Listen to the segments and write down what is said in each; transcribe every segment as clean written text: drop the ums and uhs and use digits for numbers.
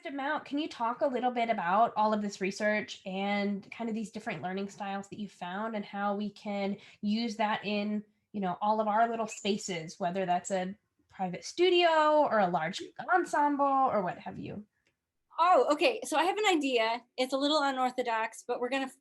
them out. Can you talk a little bit about all of this research and kind of these different learning styles that you found and how we can use that in, all of our little spaces, whether that's a private studio or a large ensemble or what have you? Oh, okay. So I have an idea. It's a little unorthodox, but we're gonna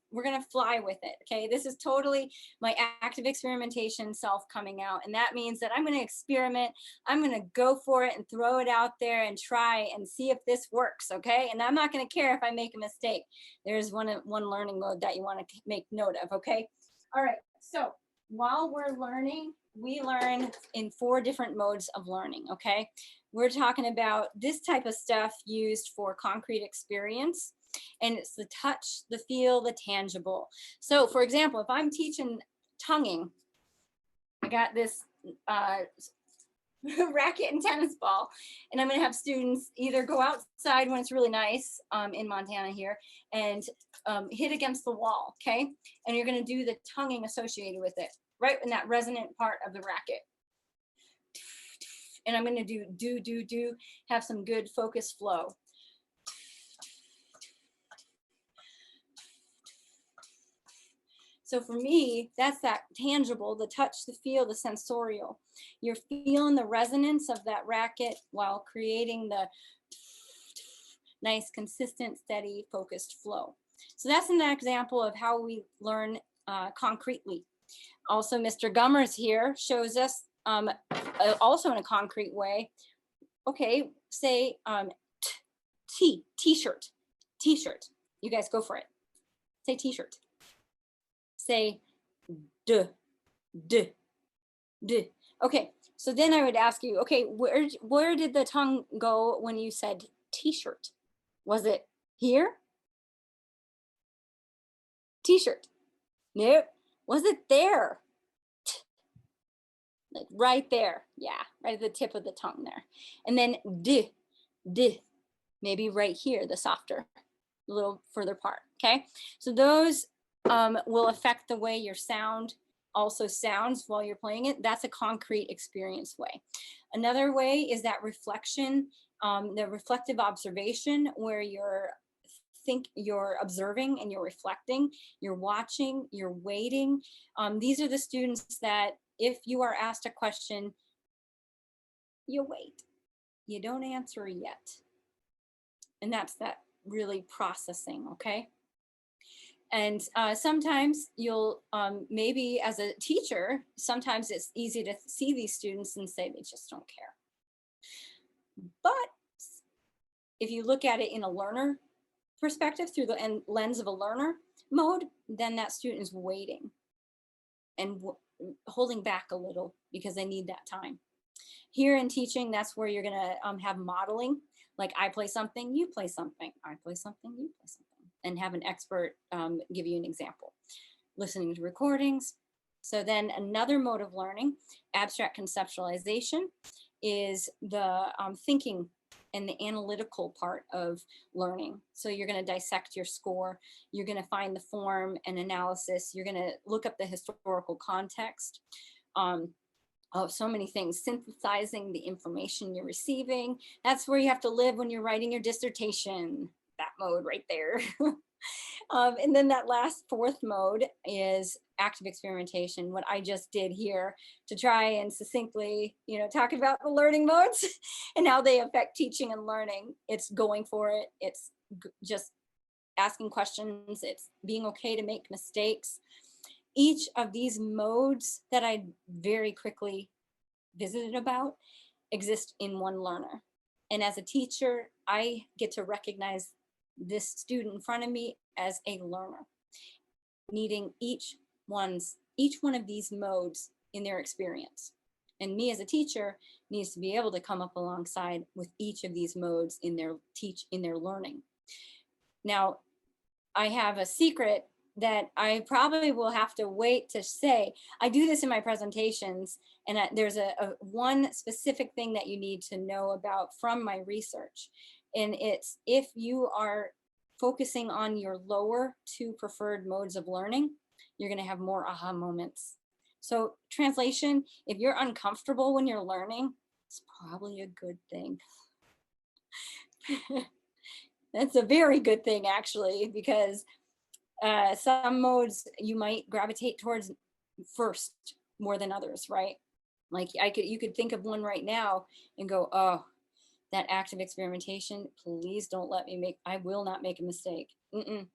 fly with it. Okay. This is totally my active experimentation self coming out. And that means that I'm gonna experiment. I'm gonna go for it and throw it out there and try and see if this works. Okay. And I'm not gonna care if I make a mistake. There's one learning mode that you want to make note of. Okay. All right. So while we're learning, we learn in 4 different modes of learning. Okay. We're talking about this type of stuff used for concrete experience, and it's the touch, the feel, the tangible. So for example, if I'm teaching tonguing, I got this racket and tennis ball, and I'm going to have students either go outside when it's really nice in Montana here and hit against the wall. Okay. And you're going to do the tonguing associated with it, right in that resonant part of the racket. And I'm going to do, have some good focus flow. So for me, that's that tangible, the touch, the feel, the sensorial. You're feeling the resonance of that racket while creating the nice, consistent, steady, focused flow. So that's an example of how we learn concretely. Also, Mr. Gummers here shows us also in a concrete way. Okay, say t-shirt. You guys go for it. Say t-shirt. Say d. Okay, so then I would ask you, okay, where did the tongue go when you said t-shirt? Was it here? T-shirt. Nope. Was it there? Like right there. Yeah, right at the tip of the tongue there. And then d, maybe right here, the softer, a little further part. Okay, so those will affect the way your sound also sounds while you're playing it. That's a concrete experience way. Another way is that reflection, the reflective observation, where you're observing and you're reflecting, you're watching, you're waiting. These are the students that if you are asked a question, you wait, you don't answer yet. And that's that really processing, okay? And sometimes you'll, maybe as a teacher, sometimes it's easy to see these students and say they just don't care. But if you look at it in a learner perspective through the lens of a learner mode, then that student is waiting and holding back a little because they need that time. Here in teaching, that's where you're gonna have modeling, like I play something, you play something, I play something, you play something, and have an expert give you an example. Listening to recordings. So then another mode of learning, abstract conceptualization, is the thinking and the analytical part of learning. So you're going to dissect your score. You're going to find the form and analysis. You're going to look up the historical context of so many things, synthesizing the information you're receiving. That's where you have to live when you're writing your dissertation, that mode right there. And then that last 4th mode is active experimentation, what I just did here to try and succinctly, talk about the learning modes and how they affect teaching and learning. It's going for it. It's just asking questions. It's being okay to make mistakes. Each of these modes that I very quickly visited about exist in one learner. And as a teacher, I get to recognize this student in front of me as a learner, needing each one of these modes in their experience. And me as a teacher needs to be able to come up alongside with each of these modes in their learning. Now, I have a secret that I probably will have to wait to say. I do this in my presentations, and there's a one specific thing that you need to know about from my research. And it's if you are focusing on your lower 2 preferred modes of learning, you're going to have more aha moments. So translation, if you're uncomfortable when you're learning, it's probably a good thing. That's a very good thing, actually, because some modes you might gravitate towards first more than others, right? Like you could think of one right now and go, oh, that active experimentation, please don't let me make, I will not make a mistake. Mm-mm.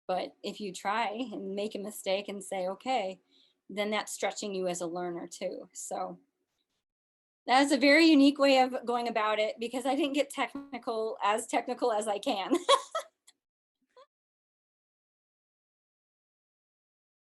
But if you try and make a mistake and say, okay, then that's stretching you as a learner too. So that's a very unique way of going about it because I didn't get technical as I can.